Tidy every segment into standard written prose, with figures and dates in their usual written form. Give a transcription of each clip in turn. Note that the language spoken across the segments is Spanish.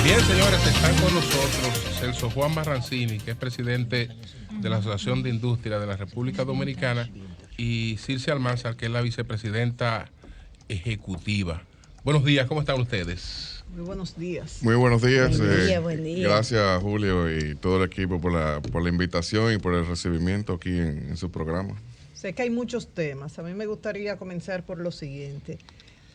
Bien, señores, están con nosotros Celso Juan Barrancini, que es presidente de la Asociación de Industria de la República Dominicana, y Circe Almanzar, que es la vicepresidenta ejecutiva. Buenos días, ¿cómo están ustedes? Muy buenos días. Muy buenos días. Buen día. Gracias, Julio, y todo el equipo por la invitación y por el recibimiento aquí en su programa. Sé que hay muchos temas. A mí me gustaría comenzar por lo siguiente.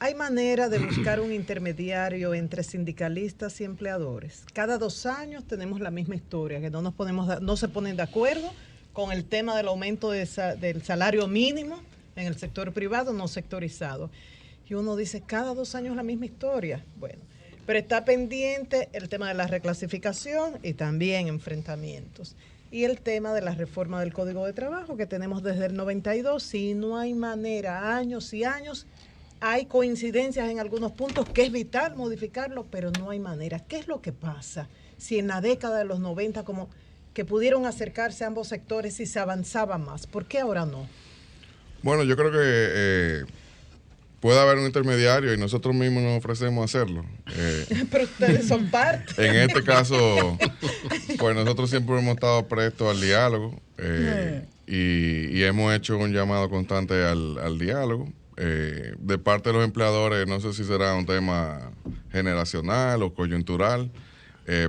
¿Hay manera de buscar un intermediario entre sindicalistas y empleadores? Cada 2 años tenemos la misma historia, que no se ponen de acuerdo con el tema del aumento del salario mínimo en el sector privado no sectorizado. Y uno dice, cada 2 años la misma historia. Bueno, pero está pendiente el tema de la reclasificación y también enfrentamientos. Y el tema de la reforma del Código de Trabajo que tenemos desde el 92, si no hay manera, años y años. Hay coincidencias en algunos puntos que es vital modificarlo, pero no hay manera. ¿Qué es lo que pasa? Si en la década de los 90 como que pudieron acercarse a ambos sectores y se avanzaba más, ¿por qué ahora no? Bueno, yo creo que puede haber un intermediario y nosotros mismos nos ofrecemos hacerlo. Pero ustedes son parte. En este caso, pues nosotros siempre hemos estado prestos al diálogo y hemos hecho un llamado constante al diálogo. De parte de los empleadores, no sé si será un tema generacional o coyuntural,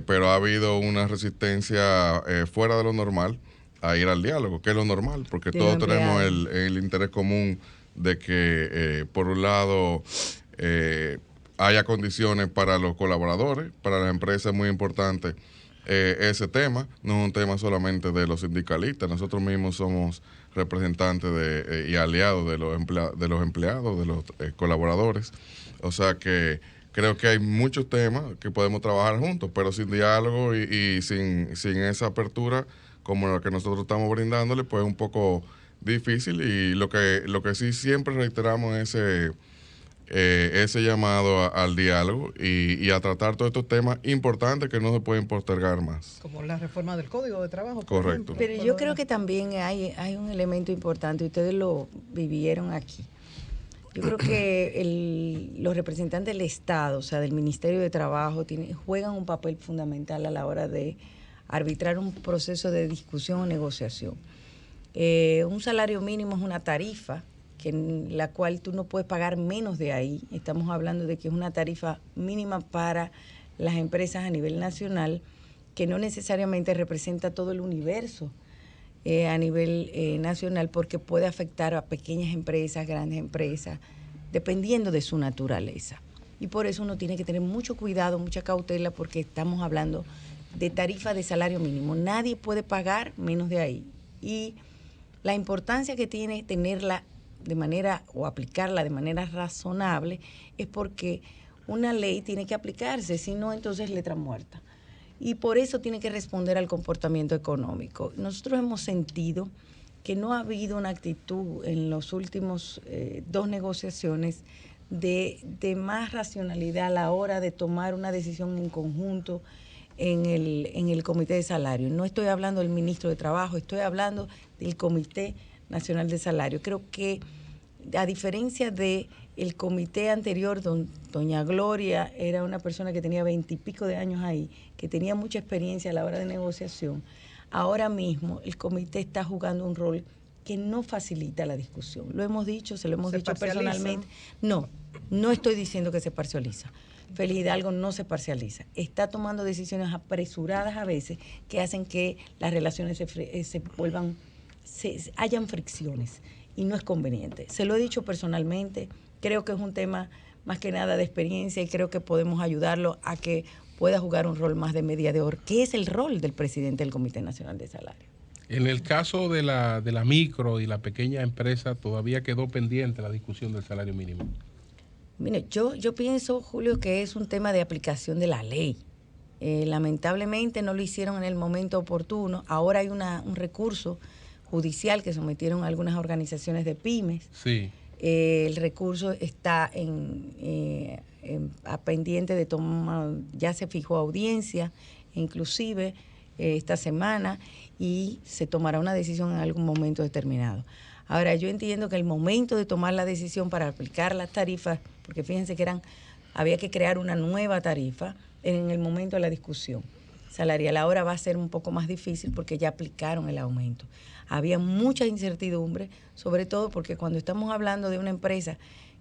pero ha habido una resistencia fuera de lo normal a ir al diálogo, que es lo normal, porque todos tenemos el interés común de que, por un lado, haya condiciones para los colaboradores, para las empresas es muy importante ese tema, no es un tema solamente de los sindicalistas, nosotros mismos somos representantes y aliados de los empleados, de los colaboradores. O sea que creo que hay muchos temas que podemos trabajar juntos, pero sin diálogo y sin esa apertura como la que nosotros estamos brindándole, pues es un poco difícil. Y lo que sí siempre reiteramos es ese llamado al diálogo y a tratar todos estos temas importantes que no se pueden postergar más. Como la reforma del Código de Trabajo, por Correcto. ejemplo. Pero yo creo que también hay un elemento importante, ustedes lo vivieron aquí. Yo creo que los representantes del Estado, o sea, del Ministerio de Trabajo, juegan un papel fundamental a la hora de arbitrar un proceso de discusión o negociación. Un salario mínimo es una tarifa en la cual tú no puedes pagar menos de ahí. Estamos hablando de que es una tarifa mínima para las empresas a nivel nacional, que no necesariamente representa todo el universo a nivel nacional, porque puede afectar a pequeñas empresas, grandes empresas, dependiendo de su naturaleza. Y por eso uno tiene que tener mucho cuidado, mucha cautela, porque estamos hablando de tarifa de salario mínimo. Nadie puede pagar menos de ahí. Y la importancia que tiene tenerla de manera o aplicarla de manera razonable es porque una ley tiene que aplicarse, si no entonces letra muerta. Y por eso tiene que responder al comportamiento económico. Nosotros hemos sentido que no ha habido una actitud en los últimos 2 negociaciones de más racionalidad a la hora de tomar una decisión en conjunto en el Comité de Salario. No estoy hablando del Ministro de Trabajo, estoy hablando del Comité Nacional de Salario. Creo que, a diferencia de el comité anterior, doña Gloria era una persona que tenía 20 y pico de años ahí, que tenía mucha experiencia a la hora de negociación. Ahora mismo el comité está jugando un rol que no facilita la discusión. Lo hemos dicho, se lo hemos dicho personalmente. No estoy diciendo que se parcializa. Félix Hidalgo no se parcializa. Está tomando decisiones apresuradas a veces que hacen que las relaciones hayan fricciones y no es conveniente. Se lo he dicho personalmente, creo que es un tema más que nada de experiencia y creo que podemos ayudarlo a que pueda jugar un rol más de mediador, que es el rol del presidente del Comité Nacional de Salario. En el caso de la micro y la pequeña empresa, todavía quedó pendiente la discusión del salario mínimo. Mire, yo pienso, Julio, que es un tema de aplicación de la ley. Lamentablemente no lo hicieron en el momento oportuno. Ahora hay un recurso judicial que sometieron algunas organizaciones de pymes. Sí. El recurso está pendiente de toma, ya se fijó audiencia, inclusive esta semana, y se tomará una decisión en algún momento determinado. Ahora, yo entiendo que el momento de tomar la decisión para aplicar las tarifas, porque fíjense que había que crear una nueva tarifa, en el momento de la discusión salarial. Ahora va a ser un poco más difícil porque ya aplicaron el aumento. Había mucha incertidumbre, sobre todo porque cuando estamos hablando de una empresa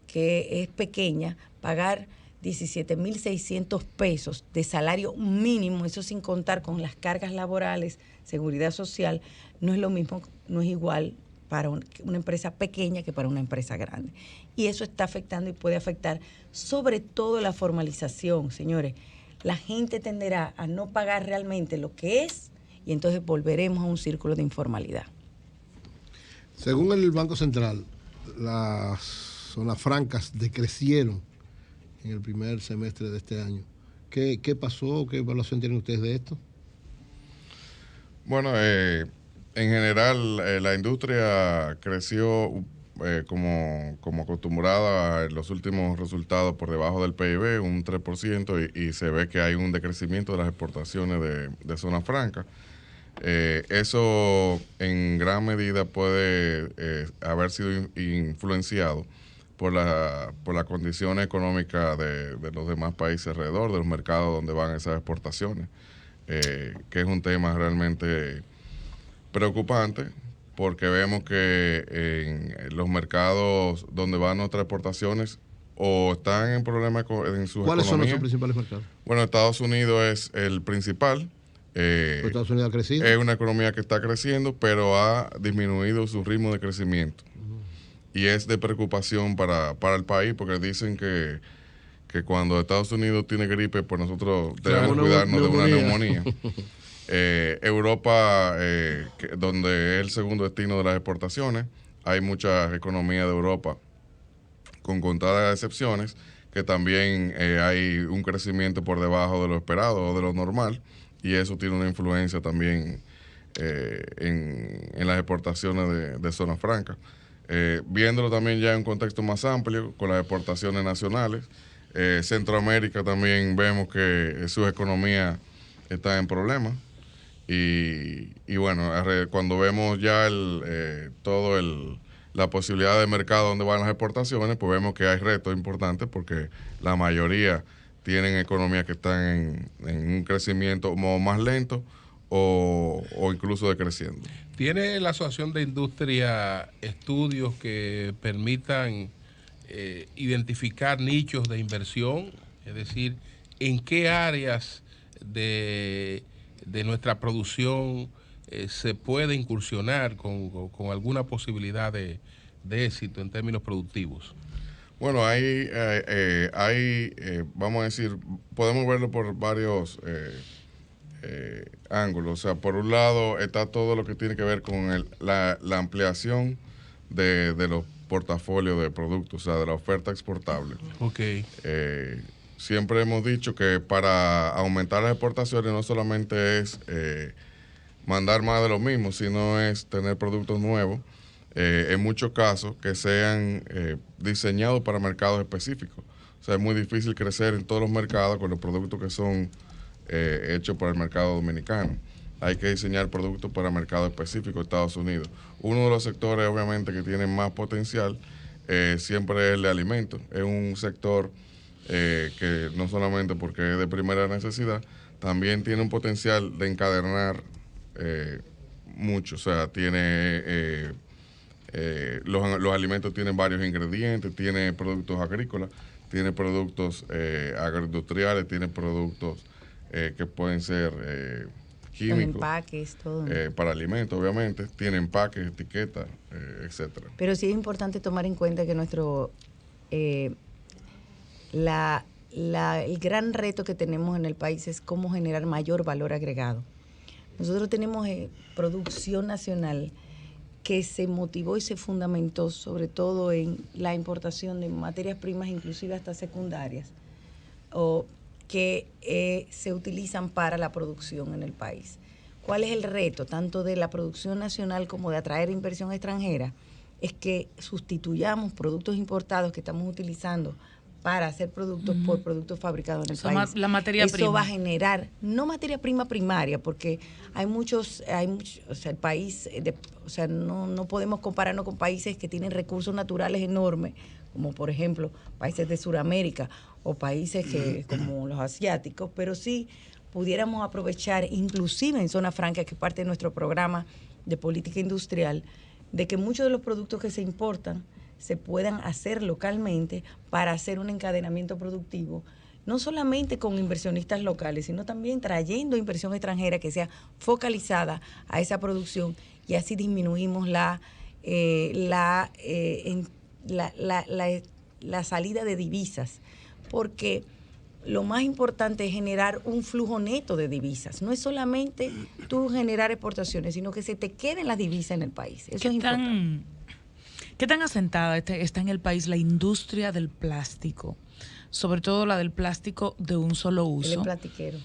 que es pequeña, pagar 17.600 pesos de salario mínimo, eso sin contar con las cargas laborales, seguridad social, no es lo mismo, no es igual para una empresa pequeña que para una empresa grande. Y eso está afectando y puede afectar sobre todo la formalización, señores. La gente tenderá a no pagar realmente lo que es y entonces volveremos a un círculo de informalidad. Según el Banco Central, las zonas francas decrecieron en el primer semestre de este año. ¿Qué pasó? ¿Qué evaluación tienen ustedes de esto? Bueno, en general la industria creció como acostumbrada en los últimos resultados por debajo del PIB, un 3%, y se ve que hay un decrecimiento de las exportaciones de zona franca. Eso en gran medida puede haber sido influenciado por la condición económica de los demás países alrededor, de los mercados donde van esas exportaciones, que es un tema realmente preocupante, porque vemos que en los mercados donde van nuestras exportaciones o están en problemas en sus ¿Cuáles economías. son nuestros principales mercados? Bueno, Estados Unidos es el principal. Estados Unidos ha crecido. Es una economía que está creciendo, pero ha disminuido su ritmo de crecimiento. Y es de preocupación para el país, porque dicen que cuando Estados Unidos tiene gripe, pues nosotros debemos cuidarnos de una neumonía. Europa, donde es el segundo destino de las exportaciones, hay muchas economías de Europa, con contadas excepciones, que también hay un crecimiento por debajo de lo esperado o de lo normal, y eso tiene una influencia también en las exportaciones de zonas francas. Viéndolo también ya en un contexto más amplio, con las exportaciones nacionales, Centroamérica también vemos que sus economías están en problemas. Y bueno, cuando vemos ya la posibilidad de mercado donde van las exportaciones, pues vemos que hay retos importantes porque la mayoría tienen economías que están en un crecimiento más lento o incluso decreciendo. ¿Tiene la Asociación de Industria estudios que permitan identificar nichos de inversión? Es decir, ¿en qué áreas de nuestra producción se puede incursionar con alguna posibilidad de éxito en términos productivos? Bueno, vamos a decir, podemos verlo por varios ángulos. O sea, por un lado está todo lo que tiene que ver con la ampliación de los portafolios de productos, o sea, de la oferta exportable. Okay. Siempre hemos dicho que para aumentar las exportaciones no solamente es mandar más de lo mismo, sino es tener productos nuevos, en muchos casos que sean diseñados para mercados específicos. O sea, es muy difícil crecer en todos los mercados con los productos que son hechos para el mercado dominicano. Hay que diseñar productos para mercados específicos, Estados Unidos. Uno de los sectores, obviamente, que tiene más potencial siempre es el de alimentos. Es un sector que no solamente porque es de primera necesidad, también tiene un potencial de encadenar mucho. O sea, tiene los alimentos tienen varios ingredientes, tiene productos agrícolas, tiene productos agroindustriales, tiene productos que pueden ser químicos, empaques, todo. Para alimentos, obviamente, tiene empaques, etiquetas, etcétera. Pero sí es importante tomar en cuenta que nuestro el gran reto que tenemos en el país es cómo generar mayor valor agregado. Nosotros tenemos producción nacional que se motivó y se fundamentó sobre todo en la importación de materias primas, inclusive hasta secundarias, o que se utilizan para la producción en el país. ¿Cuál es el reto, tanto de la producción nacional como de atraer inversión extranjera? Es que sustituyamos productos importados que estamos utilizando para hacer productos por productos fabricados en el país. La materia prima. Eso va a generar, no materia prima primaria, porque hay muchos, o sea, el país, o sea, no podemos compararnos con países que tienen recursos naturales enormes, como por ejemplo países de Sudamérica o países como los asiáticos, pero sí pudiéramos aprovechar, inclusive en zona franca, que es parte de nuestro programa de política industrial, de que muchos de los productos que se importan se puedan hacer localmente para hacer un encadenamiento productivo, no solamente con inversionistas locales, sino también trayendo inversión extranjera que sea focalizada a esa producción, y así disminuimos la salida de divisas, porque lo más importante es generar un flujo neto de divisas. No es solamente tú generar exportaciones, sino que se te queden las divisas en el país. Eso es importante. ¿Qué tan asentada está en el país la industria del plástico? Sobre todo la del plástico de un solo uso. El plastiquero.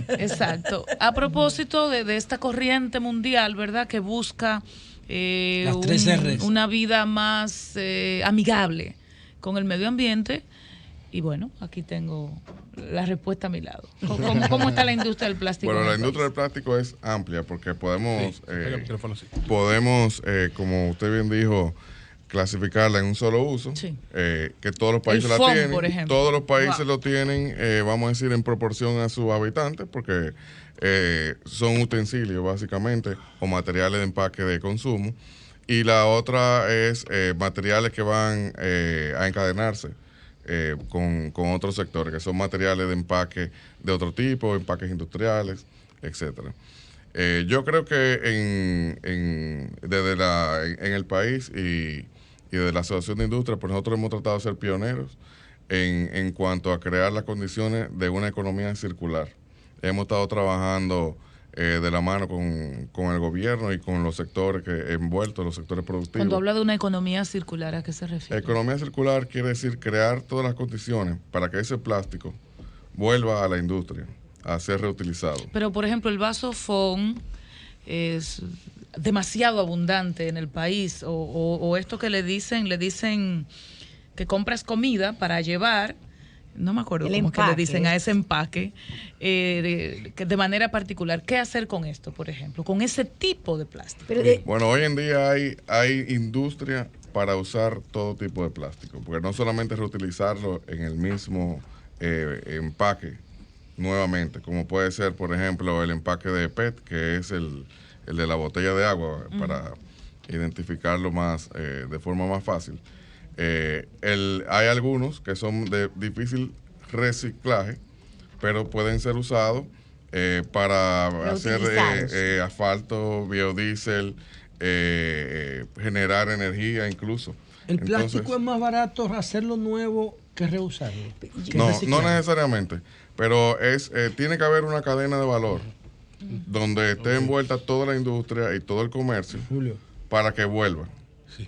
Exacto. A propósito de esta corriente mundial, ¿verdad?, que busca una vida más amigable con el medio ambiente. Y bueno, aquí tengo la respuesta a mi lado. ¿Cómo está la industria del plástico? Bueno, la industria del plástico es amplia porque podemos, como usted bien dijo, clasificarla en un solo uso, que todos los países la tienen. Por ejemplo. Todos los países lo tienen, vamos a decir, en proporción a sus habitantes, porque son utensilios básicamente o materiales de empaque de consumo. Y la otra es materiales que van a encadenarse con otros sectores, que son materiales de empaque de otro tipo, empaques industriales, etcétera. Yo creo que en el país y desde la Asociación de Industria, pues nosotros hemos tratado de ser pioneros en cuanto a crear las condiciones de una economía circular. Hemos estado trabajando de la mano con el gobierno y con los sectores envueltos, los sectores productivos. Cuando habla de una economía circular, ¿a qué se refiere? Economía circular quiere decir crear todas las condiciones para que ese plástico vuelva a la industria, a ser reutilizado. Pero, por ejemplo, el vaso FON es demasiado abundante en el país, o esto que le dicen que compras comida para llevar, no me acuerdo cómo es que le dicen a ese empaque, de manera particular. ¿Qué hacer con esto, por ejemplo, con ese tipo de plástico? Bueno, hoy en día hay industria para usar todo tipo de plástico, porque no solamente reutilizarlo en el mismo empaque nuevamente, como puede ser, por ejemplo, el empaque de PET, que es el de la botella de agua, para identificarlo más de forma más fácil. Hay algunos que son de difícil reciclaje, pero pueden ser usados para hacer asfalto, biodiesel, generar energía incluso. ¿El plástico es más barato hacerlo nuevo que reusarlo? No necesariamente, pero tiene que haber una cadena de valor donde esté envuelta toda la industria y todo el comercio para que vuelva.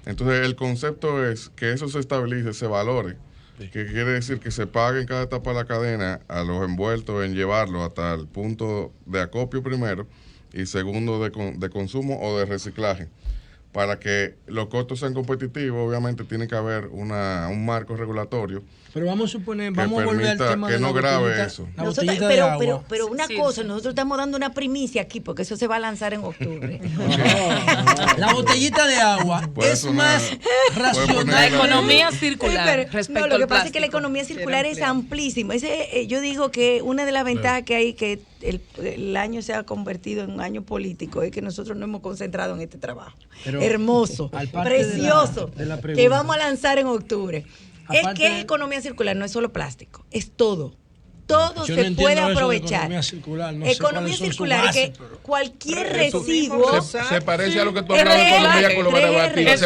Entonces el concepto es que eso se estabilice, se valore, que quiere decir que se pague en cada etapa de la cadena a los envueltos en llevarlo hasta el punto de acopio primero y segundo de consumo o de reciclaje. Para que los costos sean competitivos, obviamente tiene que haber un marco regulatorio. Pero vamos a suponer, vamos a volver al tema que de no grave eso. Pero una cosa, nosotros estamos dando una primicia aquí, porque eso se va a lanzar en octubre. La botellita de agua es más racional. La economía circular respecto lo que al pasa es que la economía circular es amplísima. Yo digo que una de las ventajas que hay, que el año se ha convertido en un año político, es que nosotros nos hemos concentrado en este trabajo. Hermoso, precioso, que vamos a lanzar en octubre. Es que economía circular no es solo plástico, es todo. Todo se puede aprovechar. Economía circular es que cualquier residuo se parece a lo que tú hablas de economía colaborativa.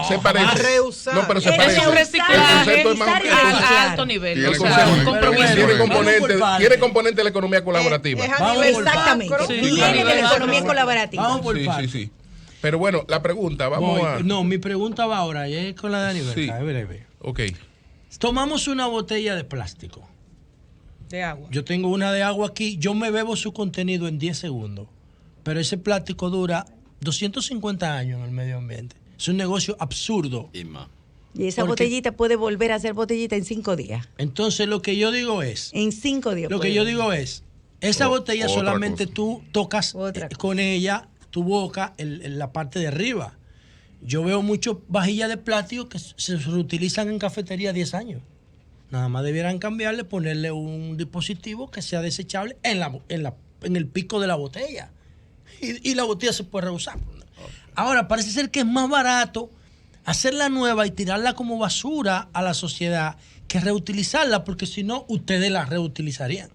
Se parece. No, pero se parece. Es un reciclaje a alto nivel. Tiene componente de la economía colaborativa. Exactamente. Viene de la economía colaborativa. Vamos por partes. Sí. Pero bueno, la pregunta, mi pregunta va ahora, y es con la de aniversario. Sí. Breve. Ok. Tomamos una botella de plástico. De agua. Yo tengo una de agua aquí, yo me bebo su contenido en 10 segundos, pero ese plástico dura 250 años en el medio ambiente. Es un negocio absurdo. Y esa botellita puede volver a ser botellita en 5 días. Entonces lo que yo digo es... En 5 días. Lo que yo digo es, esa botella solamente tú tocas con ella tu boca en la parte de arriba. Yo veo muchas vajillas de plástico que se reutilizan en cafetería 10 años. Nada más debieran cambiarle, ponerle un dispositivo que sea desechable en el pico de la botella. Y la botella se puede reusar. Ahora, parece ser que es más barato hacerla nueva y tirarla como basura a la sociedad que reutilizarla, porque si no, ustedes la reutilizarían.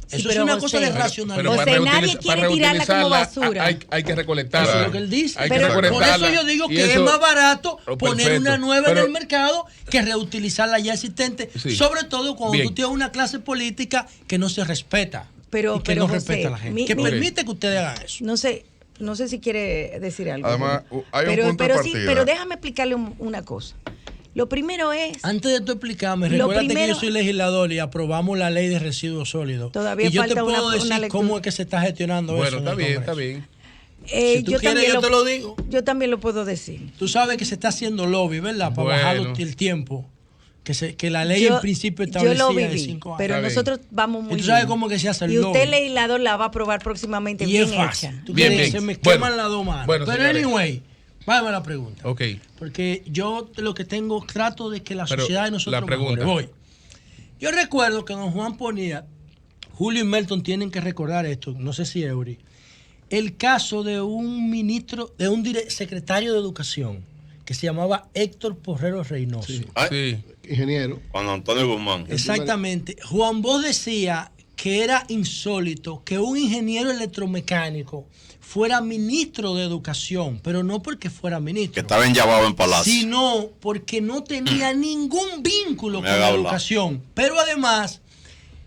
Sí, Eso es una cosa de racionalidad. José, nadie quiere tirarla como basura. Hay que recolectarla. Eso es lo que él dice. Hay que Pero por recolectarla. eso yo digo Y que eso- es más barato poner perfecto. una nueva Pero- en el mercado que reutilizar la ya existente. Sí. Sobre todo cuando Bien. tú tienes una clase política que no se respeta. Pero- y que pero, no José, respeta a la gente. Que permite que ustedes hagan eso. No sé si quiere decir algo. Además, hay un pero, punto de pero sí, partida. pero déjame explicarle una cosa. Lo primero es, Antes de tú explicarme, Lo recuérdate que primero- yo soy legislador y aprobamos la ley de residuos sólidos. Todavía y yo falta te puedo una decir lectura. cómo es que se está gestionando eso. Bueno, en está el bien, Congreso. está bien. Si tú quieres, yo te lo digo. Yo también lo puedo decir. Tú sabes que se está haciendo lobby, ¿verdad? Para Bueno. bajar el tiempo. Que la ley Yo- en principio yo establecía lo de viví, 5 años. pero Está bien. nosotros vamos muy Y tú sabes bien. cómo que se hace el Y usted, lobby. legislador, la va a aprobar próximamente Y bien es fácil. hecha. Tú Bien, quieres, bien. se me Bueno. queman las dos manos. Bueno, pero señores. anyway, váyame a la pregunta. Ok. Porque yo lo que tengo, trato de que la Pero sociedad de nosotros la pregunta. mejore. Voy. Yo recuerdo que don Juan ponía, Julio y Melton tienen que recordar esto, no sé si Eury, el caso de un ministro, de un secretario de Educación que se llamaba Héctor Porrero Reynoso. Sí. Ingeniero. Juan Antonio Guzmán. Exactamente. Juan Bosch decía que era insólito que un ingeniero electromecánico fuera ministro de Educación, pero no porque fuera ministro. Que estaba enllavado en Palacio. Sino porque no tenía ningún vínculo Me con haga la hablar. educación. Pero además,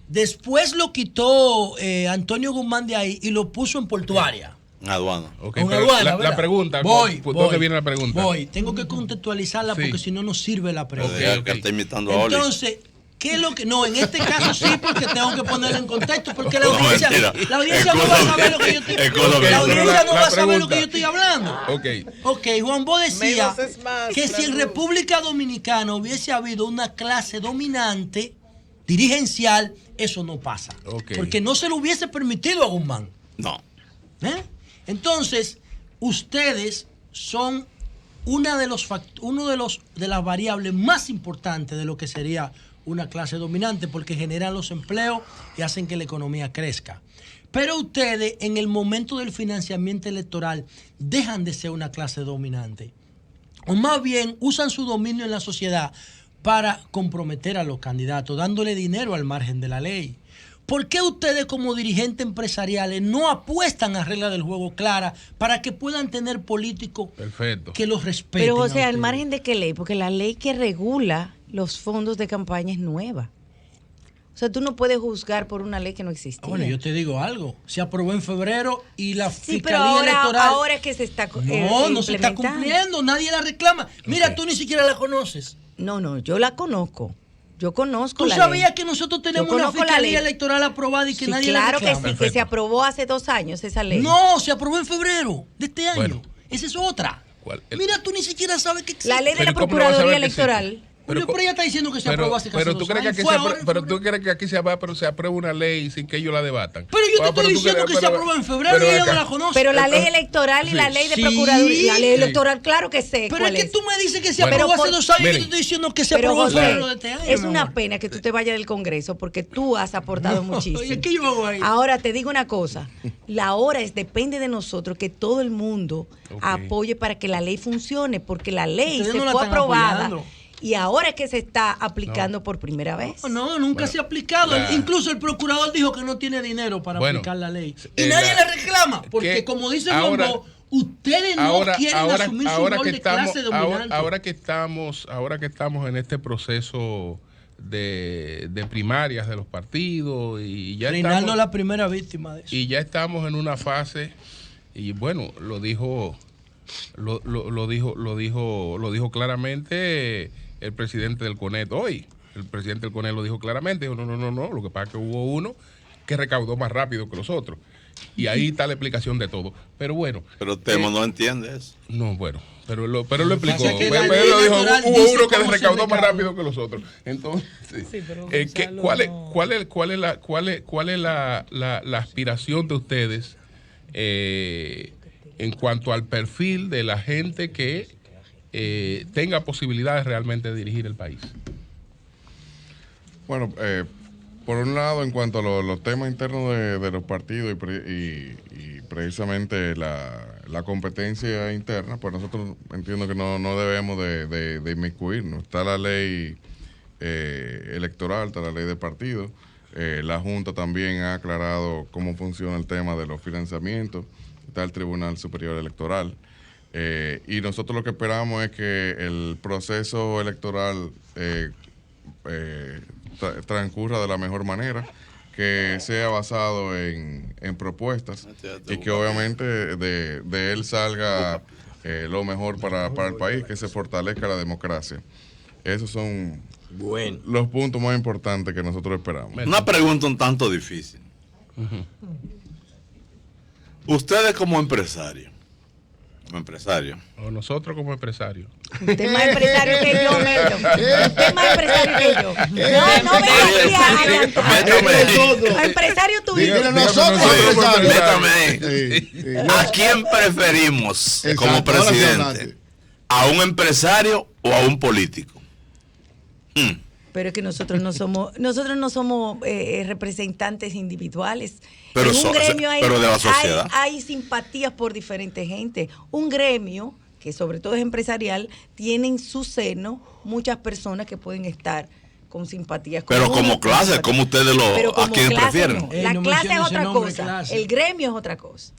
después lo quitó Antonio Guzmán de ahí y lo puso en Portuaria. En aduana. Ok, Con pero aduana, la ¿verdad? pregunta, voy, ¿por dónde voy, viene la pregunta? Voy, tengo que contextualizarla Sí. porque si no, no sirve la Pero pregunta. diga que está imitando a Oli. Entonces, ¿qué es lo que.? No, en este caso sí, porque tengo que ponerlo en contexto, porque la No, audiencia, mentira. no va a saber lo que yo estoy Escúchame. La audiencia no La va a saber lo pregunta. que yo estoy hablando. Ok. Ok, Juan Bo decía Menos es más, que si en Fran. República Dominicana hubiese habido una clase dominante, dirigencial, eso no pasa. Ok. Porque no se lo hubiese permitido a Guzmán. No. ¿Eh? Entonces, ustedes son uno de las variables más importantes de lo que sería una clase dominante, porque generan los empleos y hacen que la economía crezca. Pero ustedes, en el momento del financiamiento electoral, dejan de ser una clase dominante. O más bien, usan su dominio en la sociedad para comprometer a los candidatos, dándole dinero al margen de la ley. ¿Por qué ustedes como dirigentes empresariales no apuestan a reglas del juego claras para que puedan tener políticos Perfecto. que los respeten? Pero, o a sea, al ustedes? margen de qué ley, porque la ley que regula los fondos de campaña es nueva. O sea, tú no puedes juzgar por una ley que no existía. Bueno, yo te digo algo. Se aprobó en febrero y la Sí, pero Fiscalía Electoral... ahora es que se está No se está implementando. cumpliendo. Nadie la reclama. Mira, tú ni siquiera la conoces. No, yo la conozco. Yo conozco ¿Tú la sabías ley. que nosotros Yo tenemos una conozco la Fiscalía ley. Electoral aprobada y que Sí, nadie claro la que reclama? sí, que se aprobó hace 2 años esa ley. No, se aprobó en febrero de este año. Bueno. Esa es otra. ¿Cuál? Mira, tú ni siquiera sabes que existe. La ley de la Pero ¿cómo no vas a Procuraduría saber que existe? Electoral. Julio, pero ella está diciendo que se aprobó hace casi pero 2 tú crees que años. aquí Fue se ahora aprueba, en pero febrero. tú crees que aquí se aprueba una ley sin que ellos la debatan. Pero yo te Ah, estoy tú diciendo crees- que se aprobó en febrero y ella no la conoce. Pero la ley electoral y la ley de Sí. procuraduría. La ley Sí. electoral, claro que sé. Pero cuál es que es. tú me dices que se Bueno, aprobó pero hace por- 2 años y yo miren. te estoy diciendo que se Pero, aprobó en José, febrero de este año. es mi una amor. pena que tú te vayas del Congreso porque tú has aportado muchísimo. Oye, ¿qué yo hago ahí? Ahora te digo una cosa, la hora depende de nosotros que todo el mundo Ok. apoye para que la ley funcione, porque la ley Ustedes se no la fue están aprobada apoyando. y ahora es que se está aplicando por primera vez. No, nunca Bueno, se ha aplicado. la- Incluso el procurador dijo que no tiene dinero para Bueno, aplicar la ley. Y eh, nadie la- le reclama, porque que como dice ahora- Juan Bo, ustedes no quieren asumir su rol que de estamos, clase dominante. ahora que estamos en este proceso de primarias de los partidos y ya Reinaldo estamos, es la primera víctima de eso. y ya estamos en una fase, y bueno, lo dijo claramente el presidente del CONET hoy. El presidente del CONET lo dijo claramente, dijo no, lo que pasa es que hubo uno que recaudó más rápido que los otros. Y ahí está la explicación de todo. Pero bueno. Pero Temo no entiende eso. No, bueno, pero él lo explicó. pasa es que Pero la ley él lo dijo, electoral hubo dice uno que cómo se recaudó más recauda. rápido que los otros. Entonces, Sí, pero ¿qué- Gonzalo ¿cuál es, no- cuál es la aspiración de ustedes en cuanto al perfil de la gente que tenga posibilidades realmente de dirigir el país. Bueno, por un lado, en cuanto a los temas internos de los partidos y precisamente la competencia interna, pues nosotros entiendo que no debemos de inmiscuirnos. Está la ley electoral, está la ley de partidos. La Junta también ha aclarado cómo funciona el tema de los financiamientos. Está el Tribunal Superior Electoral. Y nosotros lo que esperamos es que el proceso electoral transcurra de la mejor manera, que sea basado en propuestas y que obviamente de él salga lo mejor para el país, que se fortalezca la democracia. Esos son los puntos más importantes que nosotros esperamos. Una pregunta un tanto difícil. Ustedes como empresarios, o nosotros como empresarios. Usted es más empresario que yo, Melo. Usted es más empresario que yo. No venga aquí a empresario tú. Métame ahí. ¿A quién preferimos como presidente? ¿A un empresario o a un político? Pero es que nosotros no somos representantes individuales. Pero, en un gremio pero de la sociedad. hay simpatías por diferentes gente. Un gremio, que sobre todo es empresarial, tiene en su seno muchas personas que pueden estar con simpatías. Pero como clase, como ustedes a quién prefieren. No. La clase es otra cosa. El gremio es otra cosa.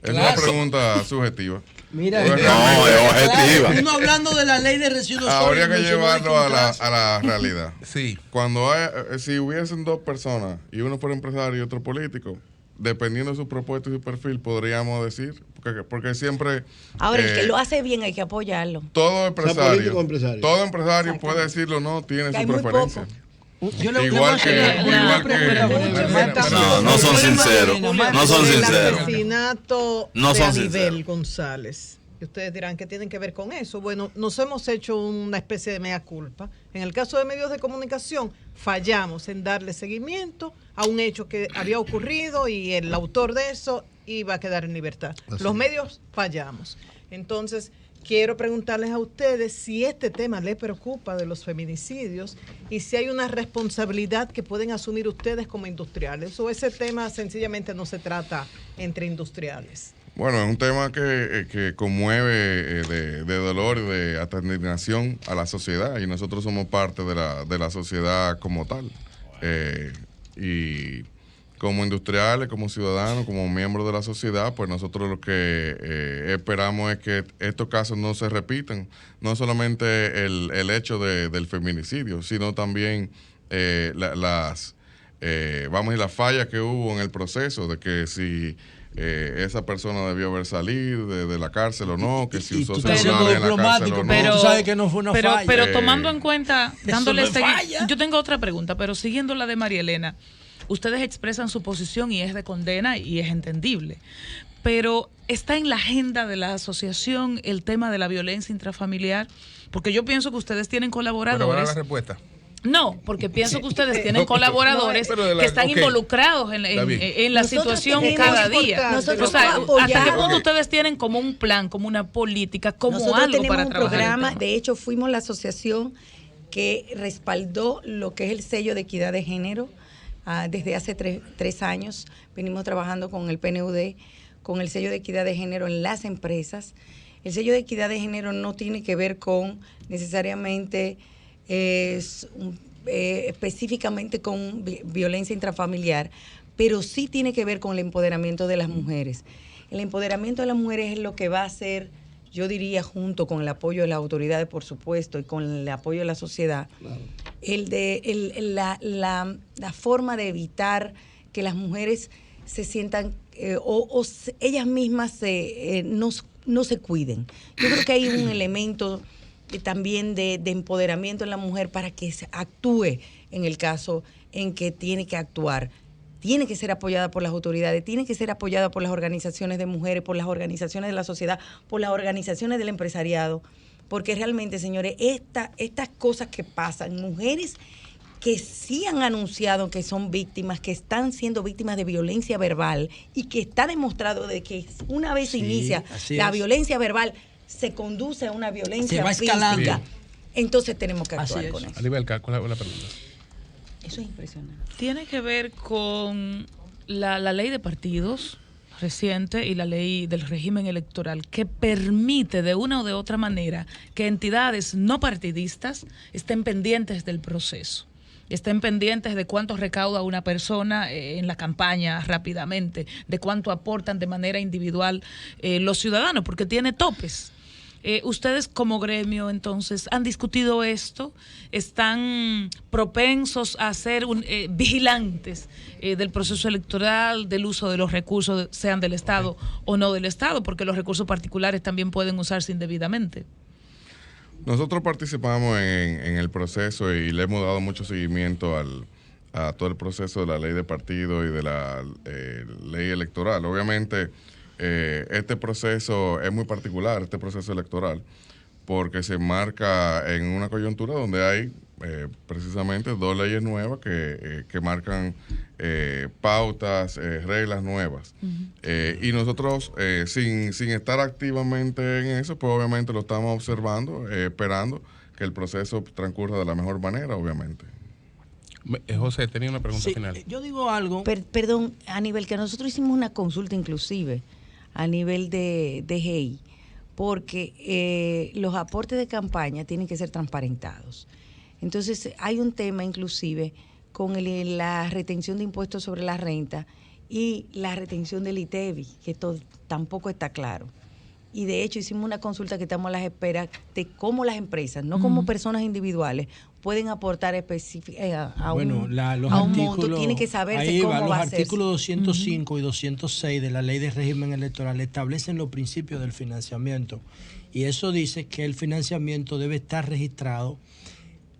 Es una pregunta subjetiva. Mira, no, es objetiva. Uno hablando de la ley de residuos habría que llevarlo a la realidad. Sí. Cuando si hubiesen dos personas y uno fuera empresario y otro político, dependiendo de su propuesta y su perfil, podríamos decir, porque siempre... Ahora, el que lo hace bien hay que apoyarlo. Todo empresario Exacto. puede decirlo, no tiene Que hay su muy preferencia. Igual que no son sinceros. No son El sinceros. asesinato No de son Anibel sinceros. González. Y ustedes dirán, ¿qué tienen que ver con eso? Bueno, nos hemos hecho una especie de mea culpa. En el caso de medios de comunicación, fallamos en darle seguimiento a un hecho que había ocurrido y el autor de eso iba a quedar en libertad. Los medios fallamos. Entonces, quiero preguntarles a ustedes si este tema les preocupa de los feminicidios y si hay una responsabilidad que pueden asumir ustedes como industriales, o ese tema sencillamente no se trata entre industriales. Bueno, es un tema que conmueve de dolor y de hasta indignación a la sociedad, y nosotros somos parte de la sociedad como tal. Y como industriales, como ciudadanos, como miembros de la sociedad, pues nosotros lo que esperamos es que estos casos no se repitan. No solamente el hecho del feminicidio, sino también las fallas que hubo en el proceso, de que si esa persona debió haber salido de la cárcel o no, que si usó celulares en la cárcel o no. Pero tú sabes que no fue una falla. Pero tomando en cuenta, dándole Eso no es falla. yo tengo otra pregunta, pero siguiendo la de María Elena, ustedes expresan su posición y es de condena y es entendible. Pero ¿está en la agenda de la asociación el tema de la violencia intrafamiliar? Porque yo pienso que ustedes tienen colaboradores. ¿Pero la respuesta? No, porque pienso que ustedes tienen colaboradores que están involucrados en la situación cada día. Nosotros ¿hasta qué punto ustedes tienen como un plan, como una política, como nosotros algo tenemos para un trabajar? programa, de hecho fuimos la asociación que respaldó lo que es el sello de equidad de género. Desde hace 3 años venimos trabajando con el PNUD, con el sello de equidad de género en las empresas. El sello de equidad de género no tiene que ver con necesariamente específicamente con violencia intrafamiliar, pero sí tiene que ver con el empoderamiento de las mujeres. El empoderamiento de las mujeres es lo que va a hacer, yo diría, junto con el apoyo de las autoridades, por supuesto, y con el apoyo de la sociedad, claro, la forma de evitar que las mujeres se sientan ellas mismas no se cuiden. Yo creo que hay un elemento también de empoderamiento en la mujer para que actúe en el caso en que tiene que actuar. Tiene que ser apoyada por las autoridades, tiene que ser apoyada por las organizaciones de mujeres, por las organizaciones de la sociedad, por las organizaciones del empresariado, porque realmente, señores, estas cosas que pasan, mujeres que sí han anunciado que son víctimas, que están siendo víctimas de violencia verbal y que está demostrado de que una vez se inicia la violencia verbal, se conduce a una violencia se va escalando. física, entonces tenemos que actuar con eso. Anibel, ¿cuál es la pregunta? Eso es impresionante. Tiene que ver con la ley de partidos reciente y la ley del régimen electoral que permite de una o de otra manera que entidades no partidistas estén pendientes del proceso, estén pendientes de cuánto recauda una persona en la campaña rápidamente, de cuánto aportan de manera individual los ciudadanos, porque tiene topes. Ustedes como gremio, entonces, ¿han discutido esto? ¿Están propensos a ser vigilantes del proceso electoral, del uso de los recursos, sean del Estado o no del Estado? Porque los recursos particulares también pueden usarse indebidamente. Nosotros participamos en el proceso y le hemos dado mucho seguimiento a todo el proceso de la ley de partido y de la ley electoral. Obviamente, este proceso es muy particular, este proceso electoral, porque se marca en una coyuntura donde hay precisamente 2 leyes nuevas que marcan pautas, reglas nuevas. Y nosotros, sin estar activamente en eso, pues obviamente lo estamos observando, esperando que el proceso transcurra de la mejor manera, obviamente. José, tenía una pregunta final. Yo digo algo. Perdón, Aníbal, que nosotros hicimos una consulta inclusive a nivel de GEI, porque los aportes de campaña tienen que ser transparentados. Entonces, hay un tema inclusive con la retención de impuestos sobre la renta y la retención del ITEVI, que tampoco está claro. Y de hecho hicimos una consulta que estamos a las esperas de cómo las empresas, no como personas individuales, pueden aportar a un monto. Tiene que saberse cómo va a ser. Los artículos 205 y 206 de la Ley de Régimen Electoral establecen los principios del financiamiento. Y eso dice que el financiamiento debe estar registrado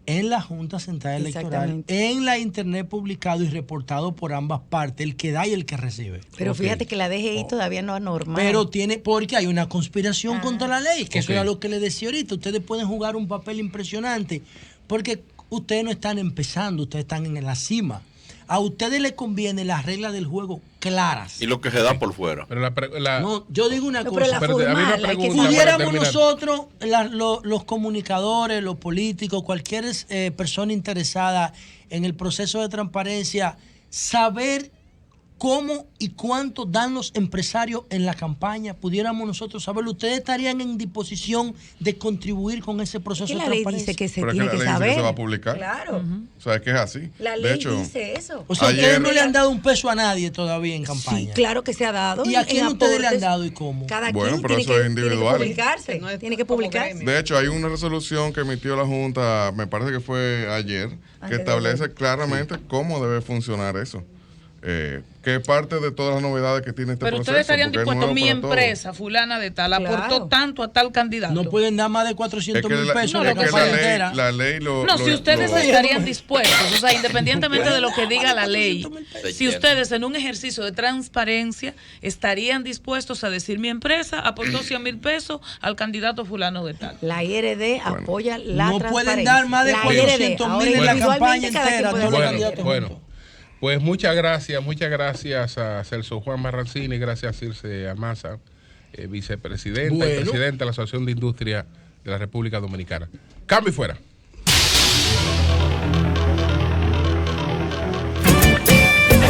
en la Junta Central Electoral, en la Internet publicado y reportado por ambas partes, el que da y el que recibe. Pero fíjate que la DGI todavía no ha normado. Pero porque hay una conspiración contra la ley, que eso era lo que le decía ahorita. Ustedes pueden jugar un papel impresionante, porque ustedes no están empezando, ustedes están en la cima. A ustedes les conviene las reglas del juego claras. Y lo que se da por fuera. Pero no, yo digo una cosa. Pero la formal, pudiéramos nosotros, los comunicadores, los políticos, cualquier persona interesada en el proceso de transparencia, saber cómo y cuánto dan los empresarios en la campaña, pudiéramos nosotros saberlo. Ustedes estarían en disposición de contribuir con ese proceso de transparencia. La ley dice que se Pero tiene que saber. Que se va a publicar. Claro. O sea, es que es así. La ley dice eso. O sea, ustedes no le han dado un peso a nadie todavía en campaña. Sí, claro que se ha dado. ¿Y a quién ustedes le han dado y cómo? Cada bueno, quien pero eso es individual. Tiene que publicarse. De hecho, hay una resolución que emitió la Junta, me parece que fue ayer, que establece claramente cómo debe funcionar eso. Que es parte de todas las novedades que tiene este proceso. Pero ustedes estarían dispuestos, mi empresa, fulana de tal, aportó tanto a tal candidato. No pueden dar más de 400,000 pesos de campaña entera. La ley si ustedes estarían dispuestos, o sea, independientemente de lo que diga la ley, si ustedes en un ejercicio de transparencia estarían dispuestos a decir, mi empresa aportó 100,000 pesos al candidato fulano de tal. La IRD apoya la transparencia. No pueden dar más de 400,000 en la campaña entera. Pues muchas gracias a Celso Juan Marrancini, gracias a Circe Almanzar, vicepresidenta y presidenta de la Asociación de Industria de la República Dominicana. Cambio y fuera.